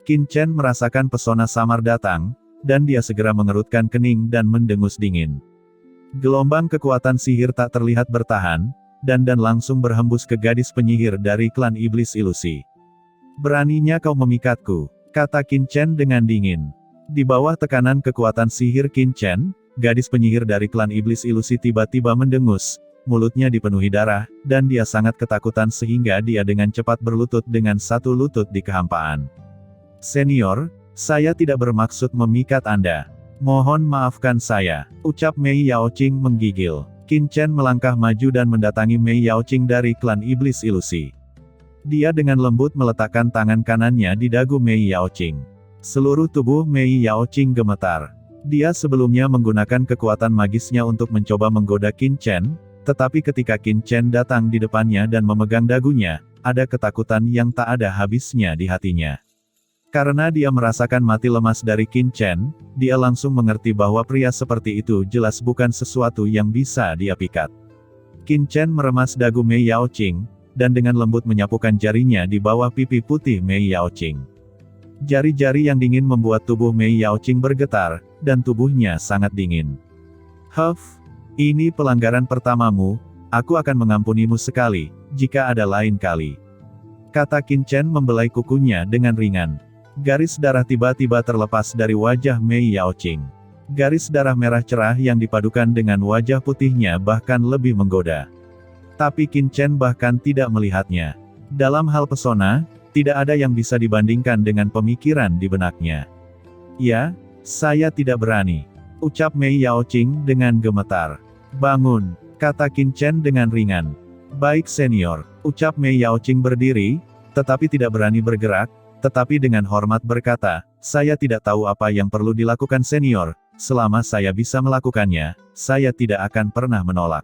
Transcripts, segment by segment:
Qin Chen merasakan pesona samar datang, dan dia segera mengerutkan kening dan mendengus dingin. Gelombang kekuatan sihir tak terlihat bertahan, dan langsung berhembus ke gadis penyihir dari klan iblis ilusi. "Beraninya kau memikatku," kata Qin Chen dengan dingin. Di bawah tekanan kekuatan sihir Qin Chen, gadis penyihir dari klan iblis ilusi tiba-tiba mendengus, mulutnya dipenuhi darah, dan dia sangat ketakutan sehingga dia dengan cepat berlutut dengan satu lutut di kehampaan. "Senior, saya tidak bermaksud memikat Anda. Mohon maafkan saya," ucap Mei Yaoqing menggigil. Qin Chen melangkah maju dan mendatangi Mei Yaoqing dari klan iblis ilusi. Dia dengan lembut meletakkan tangan kanannya di dagu Mei Yaoqing. Seluruh tubuh Mei Yaoqing gemetar. Dia sebelumnya menggunakan kekuatan magisnya untuk mencoba menggoda Qin Chen, tetapi ketika Qin Chen datang di depannya dan memegang dagunya, ada ketakutan yang tak ada habisnya di hatinya. Karena dia merasakan mati lemas dari Qin Chen, dia langsung mengerti bahwa pria seperti itu jelas bukan sesuatu yang bisa dia pikat. Qin Chen meremas dagu Mei Yaoqing, dan dengan lembut menyapukan jarinya di bawah pipi putih Mei Yaoqing. Jari-jari yang dingin membuat tubuh Mei Yaoqing bergetar, dan tubuhnya sangat dingin. "Huff, ini pelanggaran pertamamu, aku akan mengampunimu sekali, jika ada lain kali," kata Qin Chen membelai kukunya dengan ringan. Garis darah tiba-tiba terlepas dari wajah Mei Yaoqing. Garis darah merah cerah yang dipadukan dengan wajah putihnya bahkan lebih menggoda. Tapi Qin Chen bahkan tidak melihatnya. Dalam hal pesona, tidak ada yang bisa dibandingkan dengan pemikiran di benaknya. "Ya, saya tidak berani," ucap Mei Yaoqing dengan gemetar. "Bangun," kata Qin Chen dengan ringan. "Baik senior," ucap Mei Yaoqing berdiri, tetapi tidak berani bergerak, tetapi dengan hormat berkata, "Saya tidak tahu apa yang perlu dilakukan senior, selama saya bisa melakukannya, saya tidak akan pernah menolak."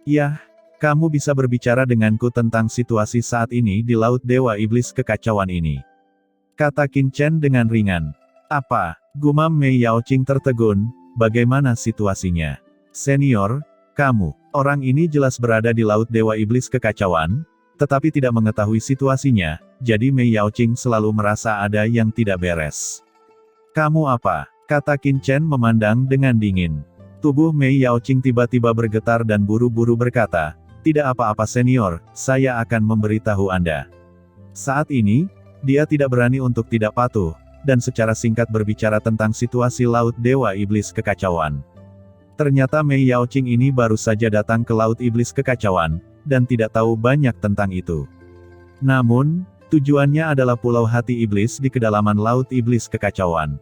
"Yah, kamu bisa berbicara denganku tentang situasi saat ini di Laut Dewa Iblis Kekacauan ini," kata Qin Chen dengan ringan. "Apa?" gumam Mei Yaoqing tertegun, "bagaimana situasinya?" "Senior, kamu, orang ini jelas berada di Laut Dewa Iblis Kekacauan, tetapi tidak mengetahui situasinya, jadi Mei Yaoqing selalu merasa ada yang tidak beres." "Kamu apa?" kata Qin Chen memandang dengan dingin. Tubuh Mei Yaoqing tiba-tiba bergetar dan buru-buru berkata, "Tidak apa-apa senior, saya akan memberitahu Anda." Saat ini, dia tidak berani untuk tidak patuh, dan secara singkat berbicara tentang situasi Laut Dewa Iblis Kekacauan. Ternyata Mei Yaoqing ini baru saja datang ke Laut Iblis Kekacauan, dan tidak tahu banyak tentang itu. Namun, tujuannya adalah Pulau Hati Iblis di kedalaman Laut Iblis Kekacauan.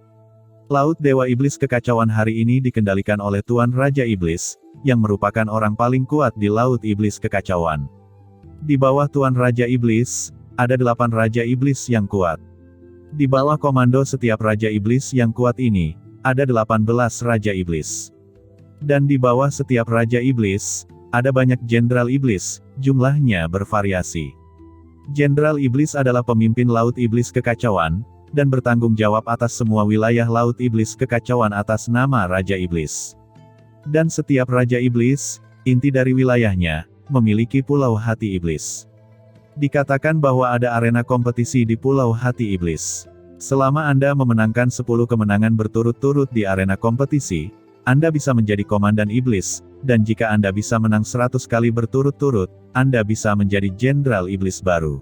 Laut Dewa Iblis Kekacauan hari ini dikendalikan oleh Tuan Raja Iblis, yang merupakan orang paling kuat di Laut Iblis Kekacauan. Di bawah Tuan Raja Iblis, ada 8 Raja Iblis yang kuat. Di bawah komando setiap Raja Iblis yang kuat ini, ada 18 Raja Iblis. Dan di bawah setiap Raja Iblis, ada banyak Jenderal Iblis, jumlahnya bervariasi. Jenderal Iblis adalah pemimpin Laut Iblis Kekacauan, dan bertanggung jawab atas semua wilayah Laut Iblis Kekacauan atas nama Raja Iblis. Dan setiap Raja Iblis, inti dari wilayahnya, memiliki Pulau Hati Iblis. Dikatakan bahwa ada arena kompetisi di Pulau Hati Iblis. Selama Anda memenangkan 10 kemenangan berturut-turut di arena kompetisi, Anda bisa menjadi Komandan Iblis, dan jika Anda bisa menang 100 kali berturut-turut, Anda bisa menjadi Jenderal Iblis baru.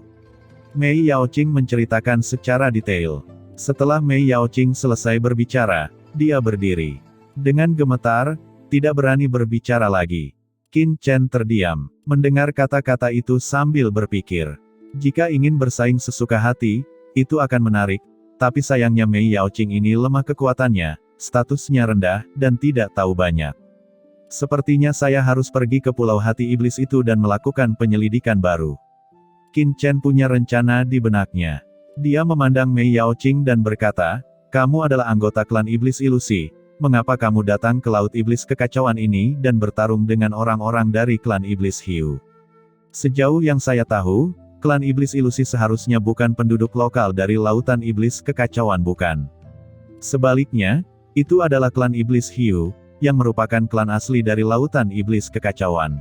Mei Yaoqing menceritakan secara detail. Setelah Mei Yaoqing selesai berbicara, dia berdiri. Dengan gemetar, tidak berani berbicara lagi. Qin Chen terdiam, mendengar kata-kata itu sambil berpikir. Jika ingin bersaing sesuka hati, itu akan menarik, tapi sayangnya Mei Yaoqing ini lemah kekuatannya, statusnya rendah, dan tidak tahu banyak. Sepertinya saya harus pergi ke Pulau Hati Iblis itu dan melakukan penyelidikan baru. Qin Chen punya rencana di benaknya. Dia memandang Mei Yaoqing dan berkata, "Kamu adalah anggota klan Iblis Ilusi, mengapa kamu datang ke Laut Iblis Kekacauan ini dan bertarung dengan orang-orang dari klan Iblis Hiu?" Sejauh yang saya tahu, klan Iblis Ilusi seharusnya bukan penduduk lokal dari Lautan Iblis Kekacauan bukan. Sebaliknya, itu adalah klan Iblis Hiu, yang merupakan klan asli dari Lautan Iblis Kekacauan.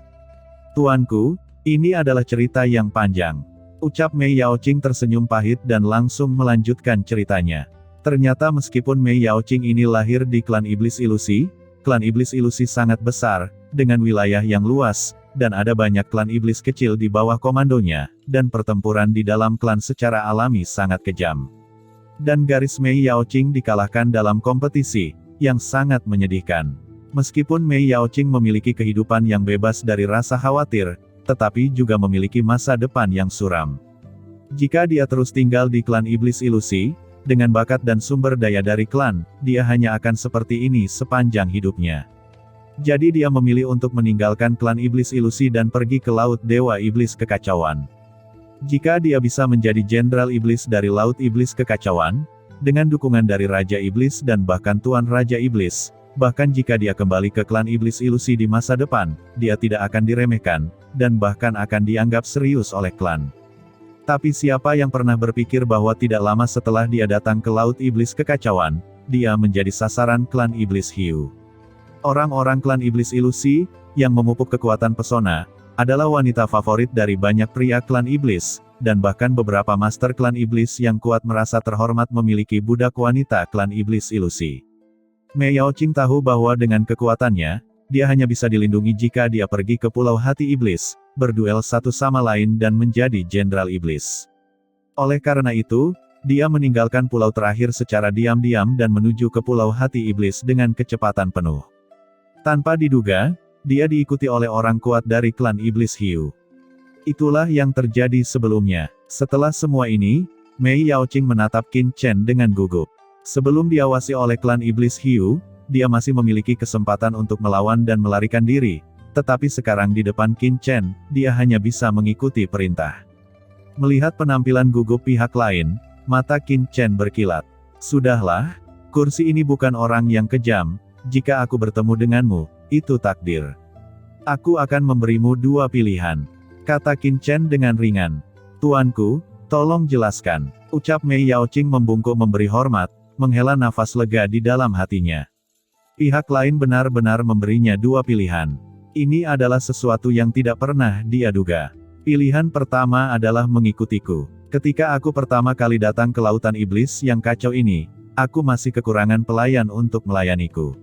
Tuanku, ini adalah cerita yang panjang. Ucap Mei Yaoqing tersenyum pahit dan langsung melanjutkan ceritanya. Ternyata meskipun Mei Yaoqing ini lahir di klan iblis ilusi sangat besar, dengan wilayah yang luas, dan ada banyak klan iblis kecil di bawah komandonya, dan pertempuran di dalam klan secara alami sangat kejam. Dan garis Mei Yaoqing dikalahkan dalam kompetisi, yang sangat menyedihkan. Meskipun Mei Yaoqing memiliki kehidupan yang bebas dari rasa khawatir, tetapi juga memiliki masa depan yang suram. Jika dia terus tinggal di klan iblis ilusi, dengan bakat dan sumber daya dari klan, dia hanya akan seperti ini sepanjang hidupnya. Jadi dia memilih untuk meninggalkan klan iblis ilusi dan pergi ke Laut Dewa Iblis Kekacauan. Jika dia bisa menjadi Jenderal Iblis dari Laut Iblis Kekacauan, dengan dukungan dari Raja Iblis dan bahkan Tuan Raja Iblis, bahkan jika dia kembali ke klan iblis ilusi di masa depan, dia tidak akan diremehkan, dan bahkan akan dianggap serius oleh klan. Tapi siapa yang pernah berpikir bahwa tidak lama setelah dia datang ke Laut Iblis Kekacauan, dia menjadi sasaran klan iblis hiu. Orang-orang klan iblis ilusi, yang memupuk kekuatan pesona, adalah wanita favorit dari banyak pria klan iblis, dan bahkan beberapa master klan iblis yang kuat merasa terhormat memiliki budak wanita klan iblis ilusi. Mei Yaoqing tahu bahwa dengan kekuatannya, dia hanya bisa dilindungi jika dia pergi ke Pulau Hati Iblis, berduel satu sama lain dan menjadi Jenderal Iblis. Oleh karena itu, dia meninggalkan pulau terakhir secara diam-diam dan menuju ke Pulau Hati Iblis dengan kecepatan penuh. Tanpa diduga, dia diikuti oleh orang kuat dari klan iblis hiu. Itulah yang terjadi sebelumnya. Setelah semua ini, Mei Yaoqing menatap Qin Chen dengan gugup. Sebelum diawasi oleh klan iblis hiu, dia masih memiliki kesempatan untuk melawan dan melarikan diri, tetapi sekarang di depan Qin Chen, dia hanya bisa mengikuti perintah. Melihat penampilan gugup pihak lain, mata Qin Chen berkilat. Sudahlah, kursi ini bukan orang yang kejam, jika aku bertemu denganmu, itu takdir. Aku akan memberimu dua pilihan, kata Qin Chen dengan ringan. Tuanku, tolong jelaskan, ucap Mei Yaoqing membungkuk memberi hormat, menghela nafas lega di dalam hatinya. Pihak lain benar-benar memberinya dua pilihan. Ini adalah sesuatu yang tidak pernah dia duga. Pilihan pertama adalah mengikutiku. Ketika aku pertama kali datang ke lautan iblis yang kacau ini, aku masih kekurangan pelayan untuk melayaniku.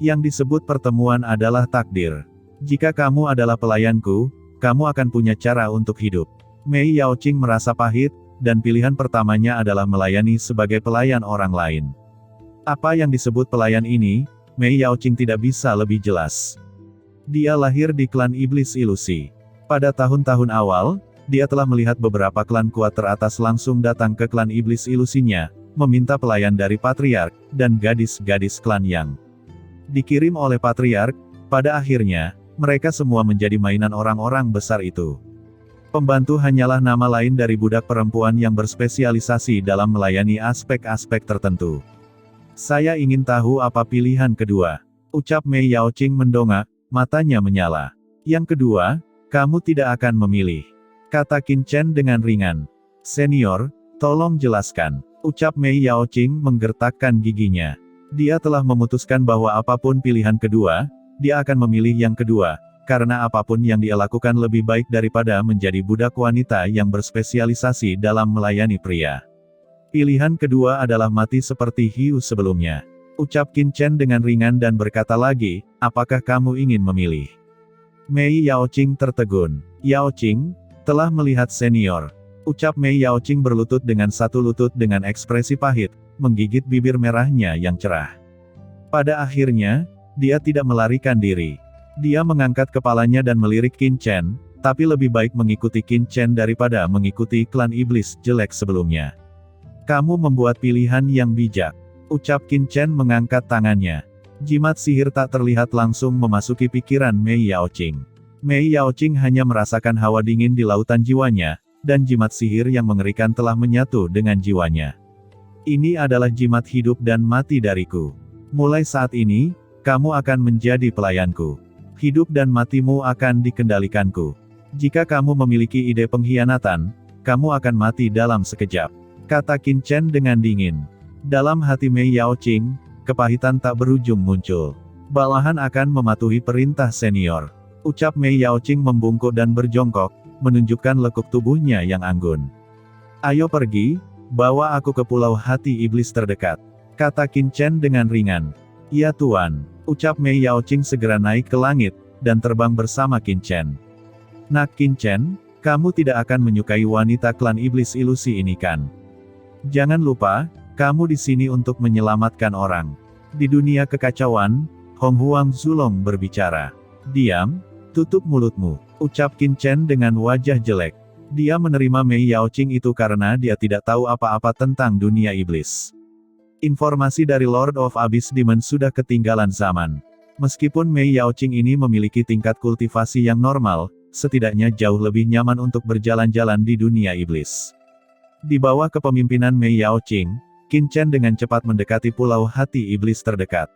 Yang disebut pertemuan adalah takdir. Jika kamu adalah pelayanku, kamu akan punya cara untuk hidup. Mei Yaoqing merasa pahit, dan pilihan pertamanya adalah melayani sebagai pelayan orang lain. Apa yang disebut pelayan ini, Mei Yaoqing tidak bisa lebih jelas. Dia lahir di klan iblis ilusi. Pada tahun-tahun awal, dia telah melihat beberapa klan kuat teratas langsung datang ke klan iblis ilusinya, meminta pelayan dari patriark, dan gadis-gadis klan yang dikirim oleh patriark. Pada akhirnya, mereka semua menjadi mainan orang-orang besar itu. Pembantu hanyalah nama lain dari budak perempuan yang berspesialisasi dalam melayani aspek-aspek tertentu. Saya ingin tahu apa pilihan kedua, ucap Mei Yaoqing mendongak, matanya menyala. Yang kedua, kamu tidak akan memilih, kata Qin Chen dengan ringan. Senior, tolong jelaskan, ucap Mei Yaoqing menggertakkan giginya. Dia telah memutuskan bahwa apapun pilihan kedua, dia akan memilih yang kedua. Karena apapun yang dia lakukan lebih baik daripada menjadi budak wanita yang berspesialisasi dalam melayani pria. Pilihan kedua adalah mati seperti hiu sebelumnya, ucap Qin Chen dengan ringan dan berkata lagi, apakah kamu ingin memilih? Mei Yaoqing tertegun. Yaoqing, telah melihat senior, ucap Mei Yaoqing berlutut dengan satu lutut dengan ekspresi pahit, menggigit bibir merahnya yang cerah. Pada akhirnya, dia tidak melarikan diri. Dia mengangkat kepalanya dan melirik Qin Chen, tapi lebih baik mengikuti Qin Chen daripada mengikuti klan iblis jelek sebelumnya. Kamu membuat pilihan yang bijak, ucap Qin Chen mengangkat tangannya. Jimat sihir tak terlihat langsung memasuki pikiran Mei Yaoqing. Mei Yaoqing hanya merasakan hawa dingin di lautan jiwanya, dan jimat sihir yang mengerikan telah menyatu dengan jiwanya. Ini adalah jimat hidup dan mati dariku. Mulai saat ini, kamu akan menjadi pelayanku. Hidup dan matimu akan dikendalikanku. Jika kamu memiliki ide pengkhianatan, kamu akan mati dalam sekejap, kata Qin Chen dengan dingin. Dalam hati Mei Yaoqing, kepahitan tak berujung muncul. Balahan akan mematuhi perintah senior, ucap Mei Yaoqing membungkuk dan berjongkok, menunjukkan lekuk tubuhnya yang anggun. "Ayo pergi, bawa aku ke pulau hati iblis terdekat," kata Qin Chen dengan ringan. "Ya Tuan," ucap Mei Yaoqing segera naik ke langit, dan terbang bersama Qin Chen. "Nak Qin Chen, kamu tidak akan menyukai wanita klan iblis ilusi ini kan? Jangan lupa, kamu di sini untuk menyelamatkan orang." Di dunia kekacauan, Hong Huang Zulong berbicara. "Diam, tutup mulutmu," ucap Qin Chen dengan wajah jelek. Dia menerima Mei Yaoqing itu karena dia tidak tahu apa-apa tentang dunia iblis. Informasi dari Lord of Abyss Demon sudah ketinggalan zaman. Meskipun Mei Yaoqing ini memiliki tingkat kultivasi yang normal, setidaknya jauh lebih nyaman untuk berjalan-jalan di dunia iblis. Di bawah kepemimpinan Mei Yaoqing, Qin Chen dengan cepat mendekati pulau hati iblis terdekat.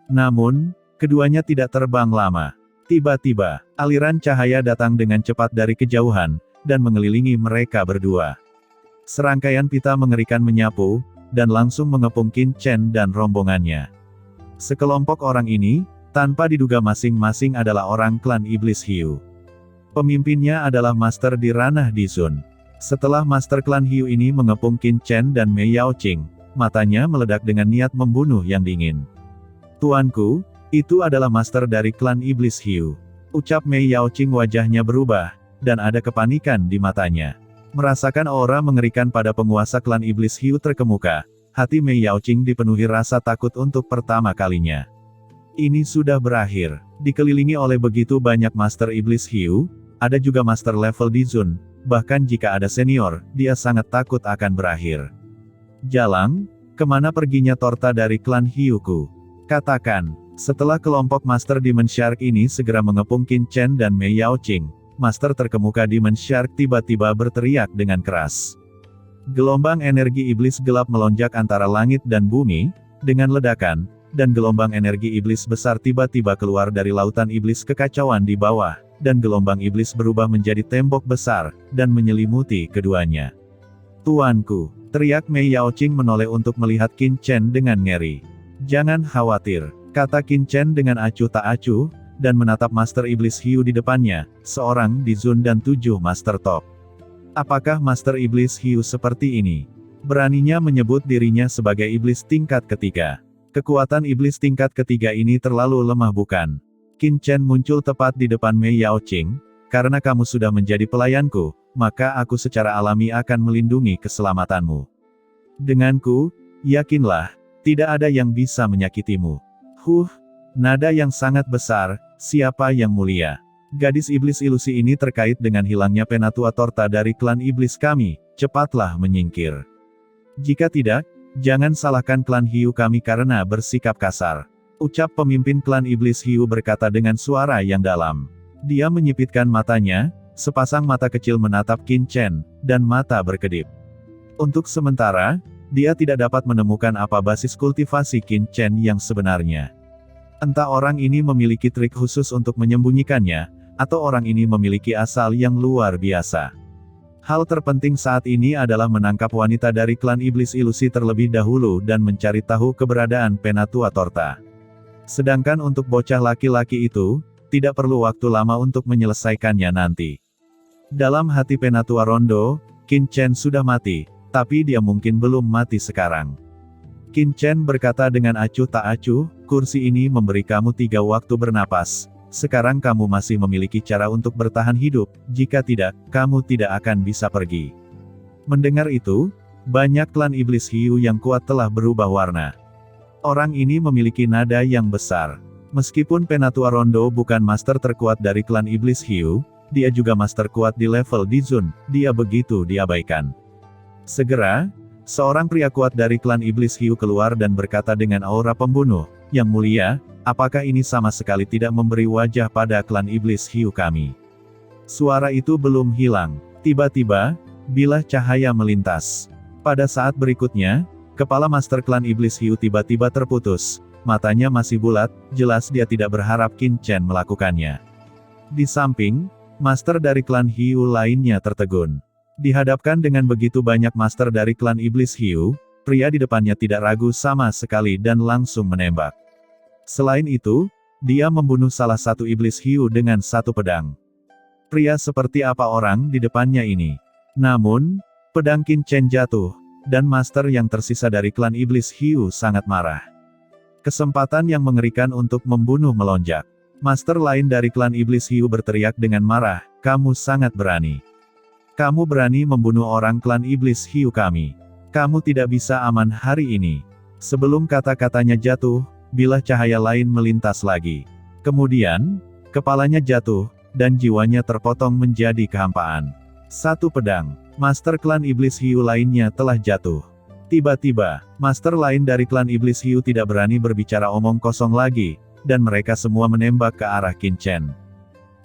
Namun, keduanya tidak terbang lama. Tiba-tiba, aliran cahaya datang dengan cepat dari kejauhan, dan mengelilingi mereka berdua. Serangkaian pita mengerikan menyapu, dan langsung mengepung Qin Chen dan rombongannya. Sekelompok orang ini, tanpa diduga masing-masing adalah orang klan iblis Hiu. Pemimpinnya adalah Master di ranah Dizun. Setelah Master klan Hiu ini mengepung Qin Chen dan Mei Yaoqing, matanya meledak dengan niat membunuh yang dingin. "Tuanku, itu adalah Master dari klan iblis Hiu," ucap Mei Yaoqing, wajahnya berubah, dan ada kepanikan di matanya. Merasakan aura mengerikan pada penguasa klan iblis Hiu terkemuka, hati Mei Yaoqing dipenuhi rasa takut untuk pertama kalinya. Ini sudah berakhir. Dikelilingi oleh begitu banyak Master iblis Hiu, ada juga Master level Dizun, bahkan jika ada senior, dia sangat takut akan berakhir. "Jalang, kemana perginya Torta dari klan Hiuku? Katakan." Setelah kelompok Master Demon Shark ini segera mengepung Qin Chen dan Mei Yaoqing, Master terkemuka Demon Shark tiba-tiba berteriak dengan keras. Gelombang energi iblis gelap melonjak antara langit dan bumi, dengan ledakan, dan gelombang energi iblis besar tiba-tiba keluar dari lautan iblis kekacauan di bawah, dan gelombang iblis berubah menjadi tembok besar, dan menyelimuti keduanya. "Tuanku," teriak Mei Yaoqing menoleh untuk melihat Qin Chen dengan ngeri. "Jangan khawatir," kata Qin Chen dengan acuh tak acuh, dan menatap Master Iblis Hiu di depannya, seorang Dizun dan 7 Master Top. Apakah Master Iblis Hiu seperti ini? Beraninya menyebut dirinya sebagai Iblis tingkat ketiga. Kekuatan Iblis tingkat ketiga ini terlalu lemah bukan? Qin Chen muncul tepat di depan Mei Yaoqing. "Karena kamu sudah menjadi pelayanku, maka aku secara alami akan melindungi keselamatanmu. Denganku, yakinlah, tidak ada yang bisa menyakitimu." Nada yang sangat besar, siapa yang mulia? Gadis iblis ilusi ini terkait dengan hilangnya Penatua Torta dari klan iblis kami, cepatlah menyingkir. Jika tidak, jangan salahkan klan Hiu kami karena bersikap kasar. Ucap pemimpin klan iblis Hiu berkata dengan suara yang dalam. Dia menyipitkan matanya, sepasang mata kecil menatap Qin Chen, dan mata berkedip. Untuk sementara, dia tidak dapat menemukan apa basis kultivasi Qin Chen yang sebenarnya. Entah orang ini memiliki trik khusus untuk menyembunyikannya, atau orang ini memiliki asal yang luar biasa. Hal terpenting saat ini adalah menangkap wanita dari klan iblis ilusi terlebih dahulu dan mencari tahu keberadaan Penatua Torta. Sedangkan untuk bocah laki-laki itu, tidak perlu waktu lama untuk menyelesaikannya nanti. Dalam hati Penatua Rondo, Qin Chen sudah mati, tapi dia mungkin belum mati sekarang. Qin Chen berkata dengan acuh tak acuh, "Kursi ini memberi kamu 3 waktu bernapas. Sekarang kamu masih memiliki cara untuk bertahan hidup, jika tidak, kamu tidak akan bisa pergi." Mendengar itu, banyak klan iblis hiu yang kuat telah berubah warna. Orang ini memiliki nada yang besar. Meskipun Penatua Rondo bukan master terkuat dari klan iblis hiu, dia juga master kuat di level Dizun, dia begitu diabaikan. Segera, seorang pria kuat dari klan iblis hiu keluar dan berkata dengan aura pembunuh, "Yang mulia, apakah ini sama sekali tidak memberi wajah pada klan iblis hiu kami?" Suara itu belum hilang. Tiba-tiba, bilah cahaya melintas. Pada saat berikutnya, kepala master klan iblis hiu tiba-tiba terputus. Matanya masih bulat, jelas dia tidak berharap Qin Chen melakukannya. Di samping, master dari klan hiu lainnya tertegun. Dihadapkan dengan begitu banyak master dari klan iblis hiu, pria di depannya tidak ragu sama sekali dan langsung menembak. Selain itu, dia membunuh salah satu iblis hiu dengan satu pedang. Pria seperti apa orang di depannya ini? Namun, pedang Qin Chen jatuh, dan master yang tersisa dari klan iblis hiu sangat marah. Kesempatan yang mengerikan untuk membunuh melonjak. Master lain dari klan iblis hiu berteriak dengan marah, "Kamu sangat berani. Kamu berani membunuh orang klan iblis hiu kami. Kamu tidak bisa aman hari ini." Sebelum kata-katanya jatuh, bilah cahaya lain melintas lagi. Kemudian, kepalanya jatuh, dan jiwanya terpotong menjadi kehampaan. Satu pedang, master klan iblis hiu lainnya telah jatuh. Tiba-tiba, master lain dari klan iblis hiu tidak berani berbicara omong kosong lagi, dan mereka semua menembak ke arah Qin Chen.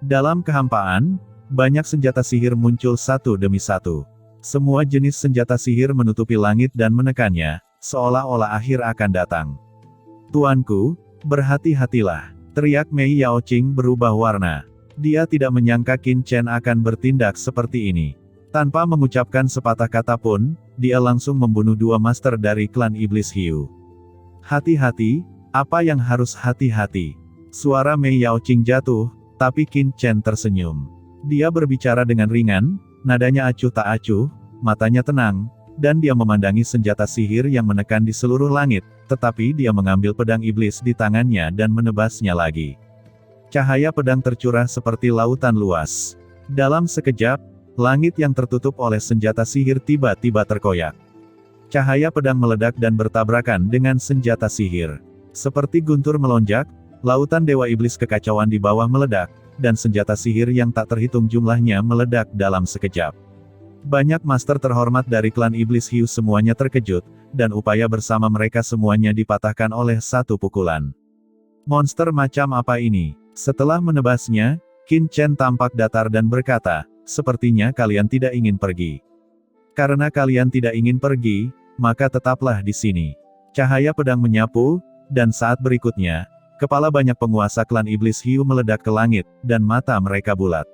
Dalam kehampaan, banyak senjata sihir muncul satu demi satu. Semua jenis senjata sihir menutupi langit dan menekannya, seolah-olah akhir akan datang. "Tuanku, berhati-hatilah," teriak Mei Yaoqing berubah warna. Dia tidak menyangka Qin Chen akan bertindak seperti ini. Tanpa mengucapkan sepatah kata pun, dia langsung membunuh dua master dari klan iblis hiu. "Hati-hati, apa yang harus hati-hati?" Suara Mei Yaoqing jatuh, tapi Qin Chen tersenyum. Dia berbicara dengan ringan, nadanya acuh tak acuh, matanya tenang, dan dia memandangi senjata sihir yang menekan di seluruh langit, tetapi dia mengambil pedang iblis di tangannya dan menebasnya lagi. Cahaya pedang tercurah seperti lautan luas. Dalam sekejap, langit yang tertutup oleh senjata sihir tiba-tiba terkoyak. Cahaya pedang meledak dan bertabrakan dengan senjata sihir. Seperti guntur melonjak, lautan dewa iblis kekacauan di bawah meledak, dan senjata sihir yang tak terhitung jumlahnya meledak dalam sekejap. Banyak master terhormat dari klan iblis hiu semuanya terkejut, dan upaya bersama mereka semuanya dipatahkan oleh satu pukulan. Monster macam apa ini? Setelah menebasnya, Qin Chen tampak datar dan berkata, "Sepertinya kalian tidak ingin pergi. Karena kalian tidak ingin pergi, maka tetaplah di sini." Cahaya pedang menyapu, dan saat berikutnya, kepala banyak penguasa klan iblis hiu meledak ke langit, dan mata mereka bulat.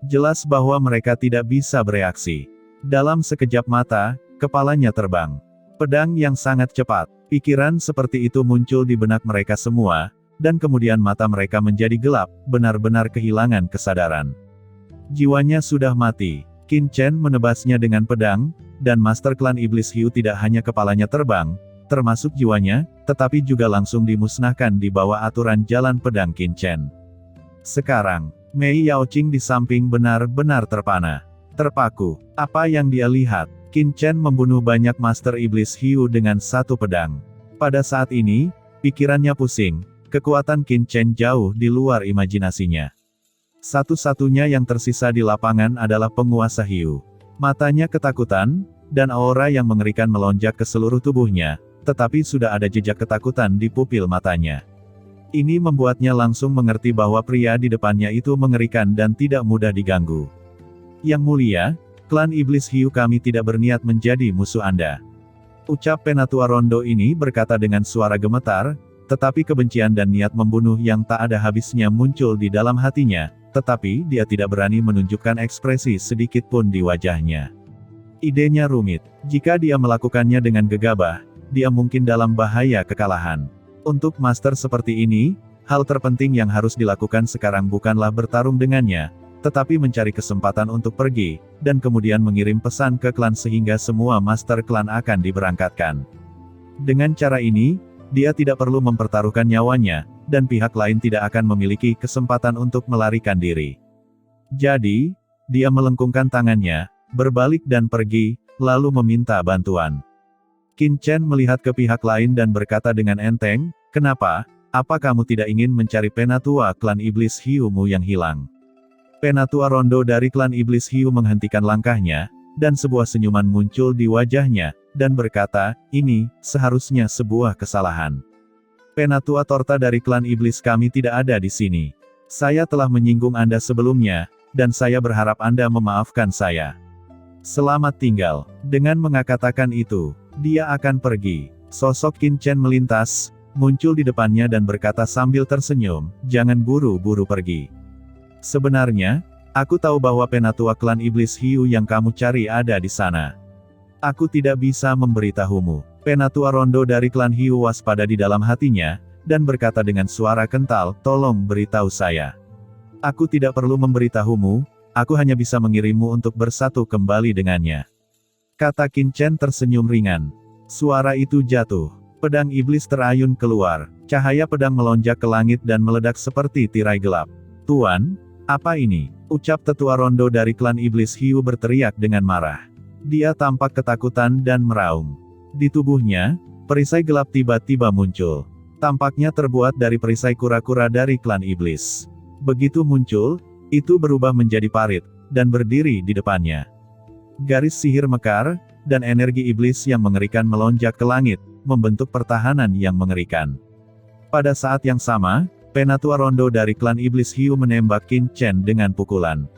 Jelas bahwa mereka tidak bisa bereaksi. Dalam sekejap mata, kepalanya terbang. Pedang yang sangat cepat. Pikiran seperti itu muncul di benak mereka semua, dan kemudian mata mereka menjadi gelap, benar-benar kehilangan kesadaran. Jiwanya sudah mati. Qin Chen menebasnya dengan pedang, dan master klan iblis hiu tidak hanya kepalanya terbang, termasuk jiwanya, tetapi juga langsung dimusnahkan di bawah aturan jalan pedang Qin Chen. Sekarang, Mei Yaoqing di samping benar-benar terpana. Terpaku. Apa yang dia lihat? Qin Chen membunuh banyak master iblis hiu dengan satu pedang. Pada saat ini, pikirannya pusing. Kekuatan Qin Chen jauh di luar imajinasinya. Satu-satunya yang tersisa di lapangan adalah penguasa hiu. Matanya ketakutan, dan aura yang mengerikan melonjak ke seluruh tubuhnya, tetapi sudah ada jejak ketakutan di pupil matanya. Ini membuatnya langsung mengerti bahwa pria di depannya itu mengerikan dan tidak mudah diganggu. "Yang mulia, klan iblis hiu kami tidak berniat menjadi musuh Anda," ucap Penatua Rondo ini berkata dengan suara gemetar, tetapi kebencian dan niat membunuh yang tak ada habisnya muncul di dalam hatinya, tetapi dia tidak berani menunjukkan ekspresi sedikit pun di wajahnya. Idenya rumit. Jika dia melakukannya dengan gegabah, dia mungkin dalam bahaya kekalahan. Untuk master seperti ini, hal terpenting yang harus dilakukan sekarang bukanlah bertarung dengannya, tetapi mencari kesempatan untuk pergi, dan kemudian mengirim pesan ke klan sehingga semua master klan akan diberangkatkan. Dengan cara ini, dia tidak perlu mempertaruhkan nyawanya, dan pihak lain tidak akan memiliki kesempatan untuk melarikan diri. Jadi, dia melengkungkan tangannya, berbalik dan pergi, lalu meminta bantuan. Qin Chen melihat ke pihak lain dan berkata dengan enteng, "Kenapa? Apa kamu tidak ingin mencari penatua klan iblis hiumu yang hilang?" Penatua Rondo dari klan iblis hiu menghentikan langkahnya, dan sebuah senyuman muncul di wajahnya, dan berkata, "Ini, seharusnya sebuah kesalahan. Penatua Torta dari klan iblis kami tidak ada di sini. Saya telah menyinggung Anda sebelumnya, dan saya berharap Anda memaafkan saya. Selamat tinggal." Dengan mengatakan itu, dia akan pergi. Sosok Qin Chen melintas, muncul di depannya dan berkata sambil tersenyum, "Jangan buru-buru pergi. Sebenarnya, aku tahu bahwa penatua klan iblis hiu yang kamu cari ada di sana. Aku tidak bisa memberitahumu." Penatua Rondo dari klan hiu waspada di dalam hatinya, dan berkata dengan suara kental, "Tolong beritahu saya. Aku tidak perlu memberitahumu, aku hanya bisa mengirimmu untuk bersatu kembali dengannya. Kata Qin Chen tersenyum ringan. Suara itu jatuh. Pedang iblis terayun keluar. Cahaya pedang melonjak ke langit dan meledak seperti tirai gelap. Tuan, apa ini? Ucap tetua rondo dari klan iblis hiu berteriak dengan marah. Dia tampak ketakutan dan meraung. Di tubuhnya, perisai gelap tiba-tiba muncul. Tampaknya terbuat dari perisai kura-kura dari klan iblis. Begitu muncul, itu berubah menjadi parit, dan berdiri di depannya. Garis sihir mekar, dan energi iblis yang mengerikan melonjak ke langit, membentuk pertahanan yang mengerikan. Pada saat yang sama, penatua rondo dari klan iblis hiu menembak Qin Chen dengan pukulan.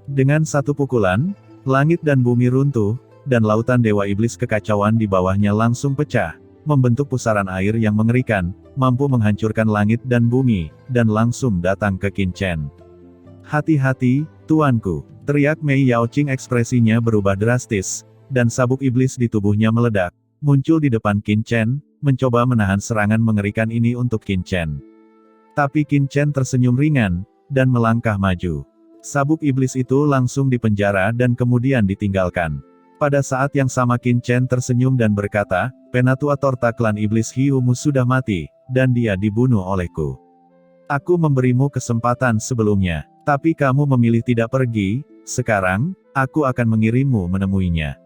Dengan satu pukulan, langit dan bumi runtuh, dan lautan dewa iblis kekacauan di bawahnya langsung pecah, membentuk pusaran air yang mengerikan, mampu menghancurkan langit dan bumi, dan langsung datang ke Qin Chen. Hati-hati, tuanku, teriak Mei Yaoqing, ekspresinya berubah drastis, dan sabuk iblis di tubuhnya meledak, muncul di depan Qin Chen, mencoba menahan serangan mengerikan ini untuk Qin Chen. Tapi Qin Chen tersenyum ringan, dan melangkah maju. Sabuk iblis itu langsung dipenjara dan kemudian ditinggalkan. Pada saat yang sama Qin Chen tersenyum dan berkata, penatua torta klan iblis hiumu sudah mati, dan dia dibunuh olehku. Aku memberimu kesempatan sebelumnya, tapi kamu memilih tidak pergi, sekarang, aku akan mengirimmu menemuinya.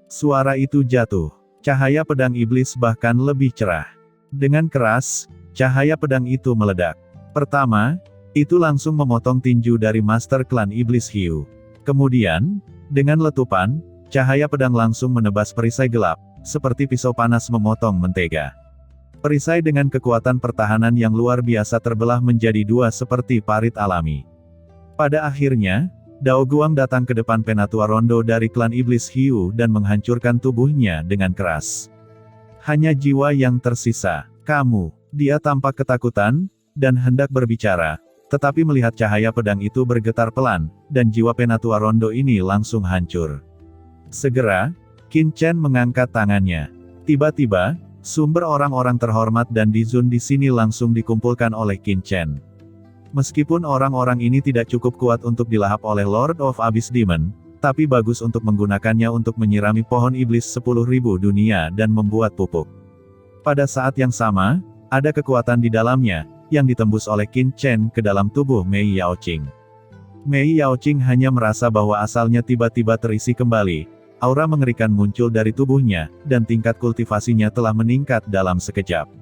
Suara itu jatuh. Cahaya pedang iblis bahkan lebih cerah. Dengan keras, cahaya pedang itu meledak. Pertama, itu langsung memotong tinju dari master klan iblis hiu. Kemudian, dengan letupan, cahaya pedang langsung menebas perisai gelap, seperti pisau panas memotong mentega. Perisai dengan kekuatan pertahanan yang luar biasa terbelah menjadi dua seperti parit alami. Pada akhirnya, Dao Guang datang ke depan penatua rondo dari klan iblis hiu dan menghancurkan tubuhnya dengan keras. Hanya jiwa yang tersisa. Kamu. Dia tampak ketakutan, dan hendak berbicara, tetapi melihat cahaya pedang itu bergetar pelan, dan jiwa penatua rondo ini langsung hancur. Segera, Qin Chen mengangkat tangannya. Tiba-tiba, sumber orang-orang terhormat dan Dizun di sini langsung dikumpulkan oleh Qin Chen. Meskipun orang-orang ini tidak cukup kuat untuk dilahap oleh Lord of Abyss Demon, tapi bagus untuk menggunakannya untuk menyirami pohon iblis 10.000 dunia dan membuat pupuk. Pada saat yang sama, ada kekuatan di dalamnya, yang ditembus oleh Qin Chen ke dalam tubuh Mei Yaoqing. Mei Yaoqing hanya merasa bahwa asalnya tiba-tiba terisi kembali, aura mengerikan muncul dari tubuhnya, dan tingkat kultivasinya telah meningkat dalam sekejap.